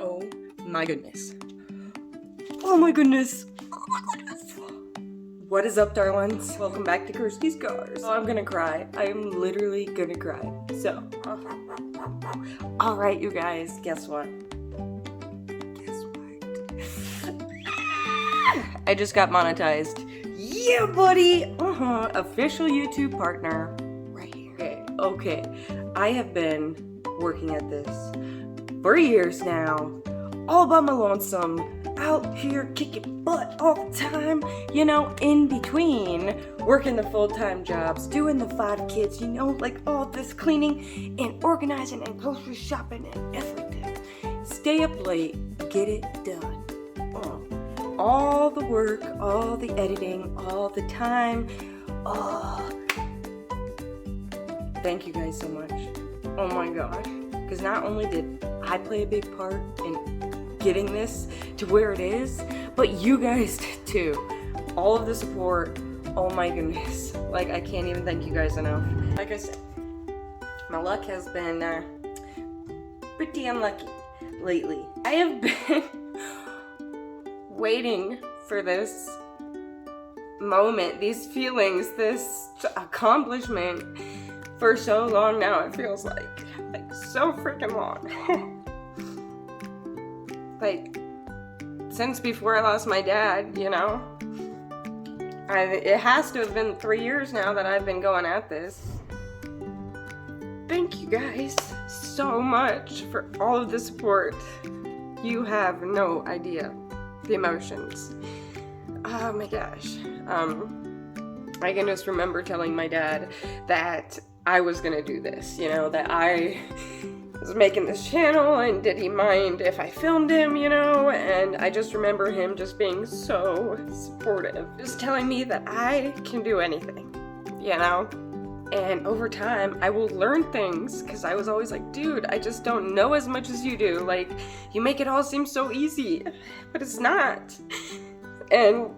Oh my goodness. Oh my goodness. Oh my goodness. What is up, darlings? Welcome back to Kirsties'Karz. Oh, I'm gonna cry. I am literally gonna cry. So, alright, you guys, guess what? Guess what? I just got monetized. Yeah, buddy! Official YouTube partner. Right here. Okay. I have been working at this for years now, all by my lonesome, out here kicking butt all the time, you know, in between working the full-time jobs, doing the 5 kids, you know, like all this cleaning and organizing and grocery shopping and everything. Stay up late, get it done. All the work, all the editing, all the time. Thank you guys so much. Oh my gosh. Because not only did I play a big part in getting this to where it is, but you guys did too. All of the support, oh my goodness. Like, I can't even thank you guys enough. Like I said, my luck has been pretty unlucky lately. I have been waiting for this moment, these feelings, this accomplishment for so long now. It feels like so freaking long. Like, since before I lost my dad, you know? It has to have been 3 years now that I've been going at this. Thank you guys so much for all of the support. You have no idea the emotions. Oh my gosh. I can just remember telling my dad that I was gonna do this, you know, that I was making this channel, and did he mind if I filmed him, you know? And I just remember him just being so supportive, just telling me that I can do anything, you know? And over time, I will learn things, because I was always like, dude, I just don't know as much as you do. Like, you make it all seem so easy, but it's not. And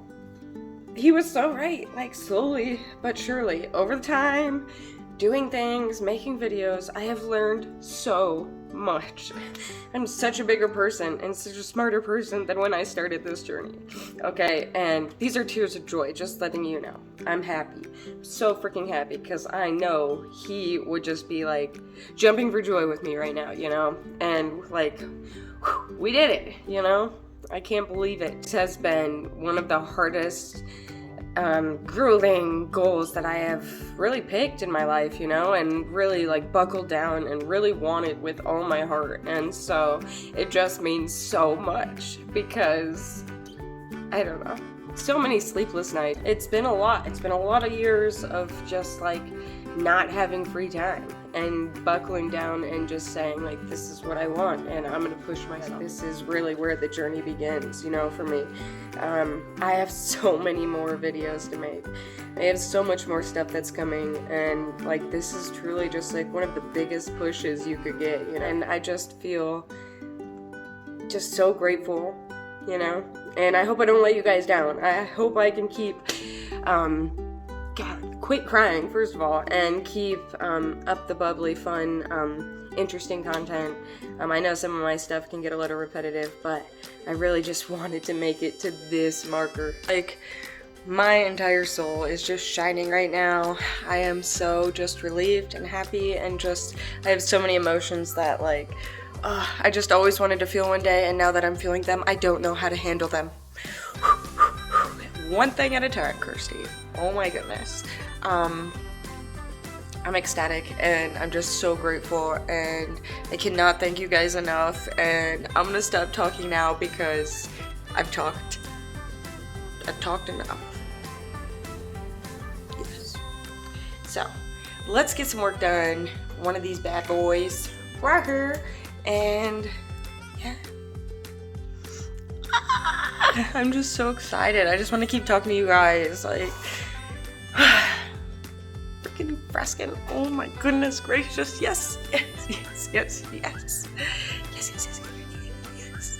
he was so right, like, slowly but surely, over the time, doing things, making videos, I have learned so much. I'm such a bigger person and such a smarter person than when I started this journey. Okay, and these are tears of joy, just letting you know. I'm happy. I'm so freaking happy, because I know he would just be like jumping for joy with me right now, you know? And like, whew, we did it, you know? I can't believe it. This has been one of the hardest grueling goals that I have really picked in my life, you know, and really like buckled down and really wanted with all my heart. And so it just means so much, because I don't know, so many sleepless nights. It's been a lot. It's been a lot of years of just like not having free time and buckling down and just saying like, this is what I want and I'm gonna push myself. This is really where the journey begins, you know, for me. I have so many more videos to make. I have so much more stuff that's coming, and like, this is truly just like one of the biggest pushes you could get, you know? And I just feel just so grateful, you know? And I hope I don't let you guys down. I hope I can keep, quit crying, first of all, and keep up the bubbly, fun, interesting content. I know some of my stuff can get a little repetitive, but I really just wanted to make it to this marker. Like, my entire soul is just shining right now. I am so just relieved and happy, and just, I have so many emotions that like, I just always wanted to feel one day, and now that I'm feeling them, I don't know how to handle them. One thing at a time, Kirsty. Oh my goodness. I'm ecstatic, and I'm just so grateful, and I cannot thank you guys enough. And I'm gonna stop talking now, because I've talked enough. Yes. So, let's get some work done. One of these bad boys right here, and yeah. I'm just so excited. I just want to keep talking to you guys. Like, freaking freskin. Oh my goodness gracious. Yes, yes, yes, yes, yes. Yes, yes, yes, yes, yes.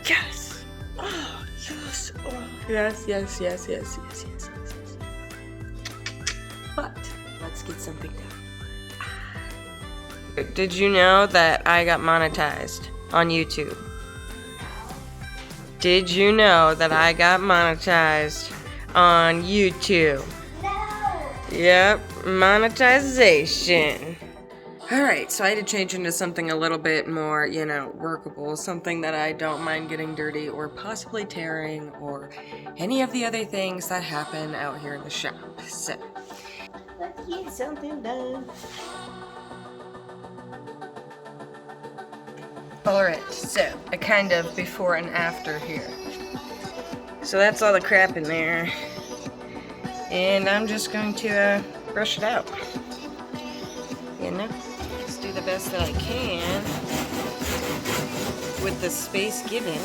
Yes. Oh, yes. Oh, yes, yes, yes, yes, yes, yes, yes. But let's get something done. Did you know that I got monetized on YouTube? Did you know that I got monetized on YouTube? No! Yep, monetization. Alright, so I had to change into something a little bit more, you know, workable. Something that I don't mind getting dirty or possibly tearing or any of the other things that happen out here in the shop. So, let's get something done. Alright, so a kind of before and after here. So that's all the crap in there. And I'm just going to brush it out. You know? Just do the best that I can with the space given.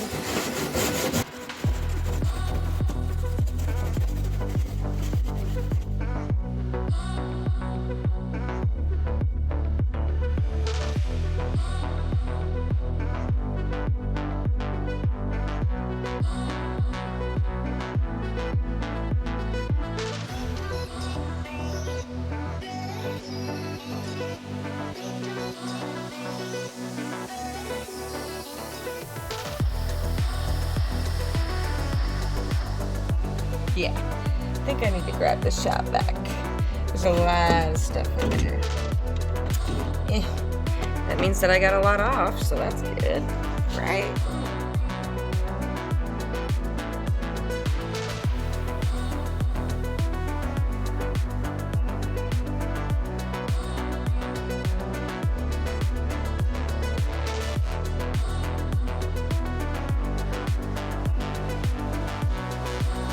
Yeah, I think I need to grab the shop back. There's a lot of stuff in there. That means that I got a lot off, so that's good, right?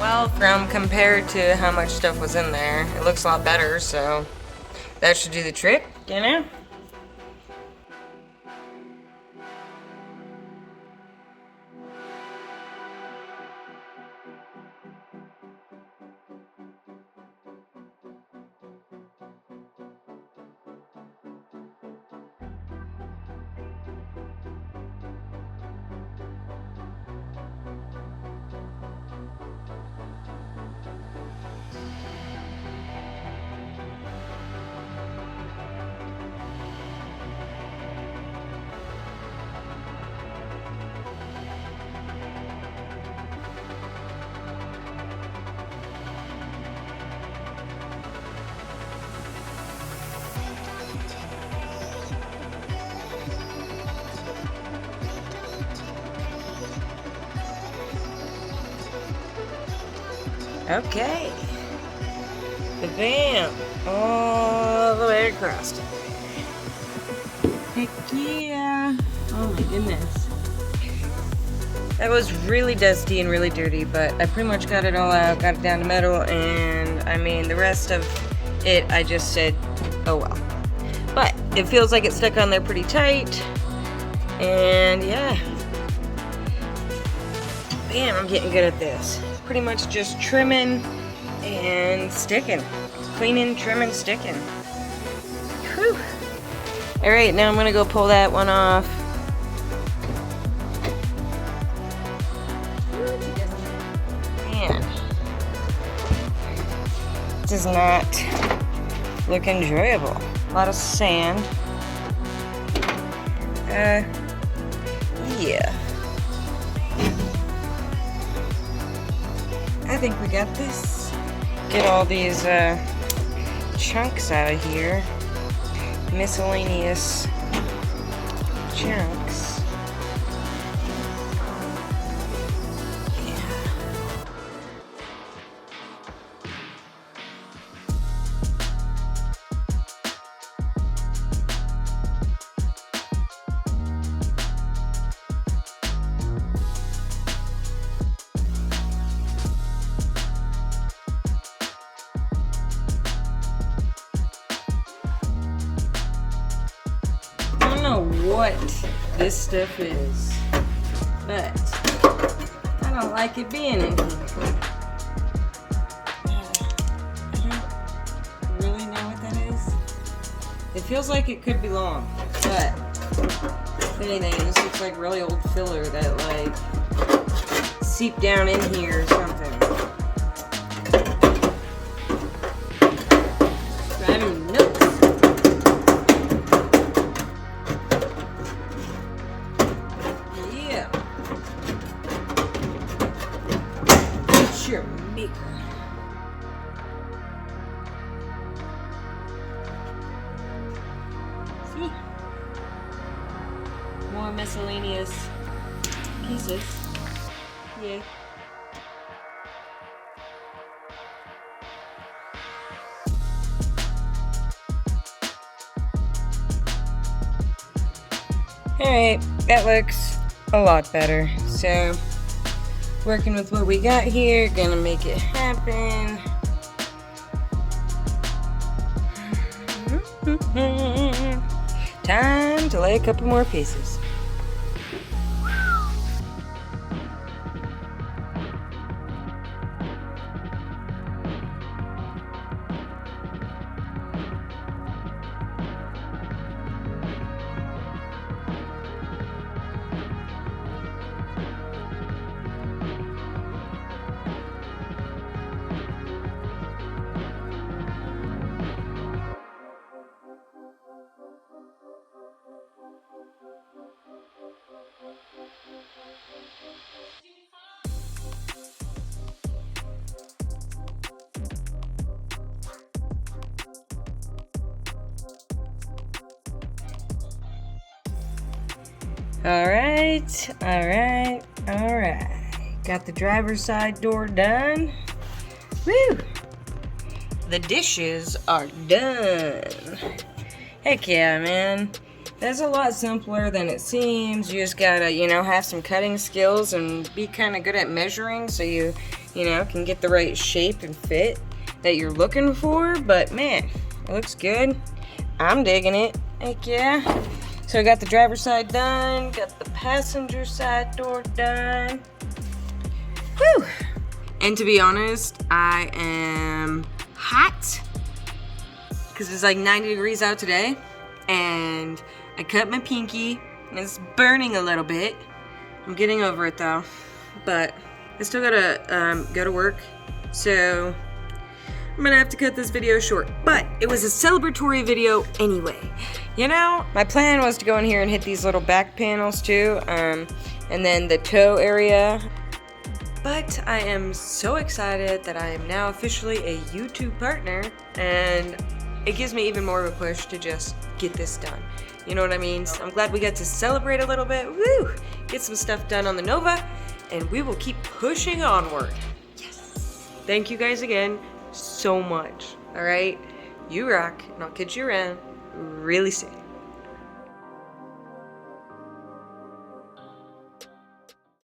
Well, compared to how much stuff was in there, it looks a lot better, so that should do the trick, you know? Okay. Bam! All the way across. Heck yeah! Oh my goodness. That was really dusty and really dirty, but I pretty much got it all out, got it down to metal, and I mean, the rest of it, I just said, oh well. But it feels like it stuck on there pretty tight, and yeah. Bam, I'm getting good at this. Pretty much just trimming and sticking. Cleaning, trimming, sticking. Whew. Alright, now I'm gonna go pull that one off. Man. This does not look enjoyable. A lot of sand. Yeah. I think we got this. Get all these chunks out of here. Miscellaneous chunks. I don't know what this stuff is, but I don't like it being in here. I don't really know what that is. It feels like it could be long, but if anything, this looks like really old filler that like seeped down in here or something. Driving me nuts. more miscellaneous pieces. Yeah. Alright, that looks a lot better. So, working with what we got here, gonna make it happen. Time to lay a couple more pieces. Alright. Got the driver's side door done. Woo! The dishes are done. Heck yeah, man. That's a lot simpler than it seems. You just gotta, have some cutting skills and be kind of good at measuring so you can get the right shape and fit that you're looking for. But man, it looks good. I'm digging it. Heck yeah. So I got the driver's side done, got the passenger side door done. Whew! And to be honest, I am hot because it's like 90 degrees out today, and I cut my pinky and it's burning a little bit. I'm getting over it though, but I still gotta go to work, so I'm gonna have to cut this video short, but it was a celebratory video anyway. My plan was to go in here and hit these little back panels too, and then the toe area. But I am so excited that I am now officially a YouTube partner, and it gives me even more of a push to just get this done. You know what I mean? So I'm glad we got to celebrate a little bit. Woo! Get some stuff done on the Nova, and we will keep pushing onward. Yes! Thank you guys again so much. Alright? You rock, and I'll catch you around really soon.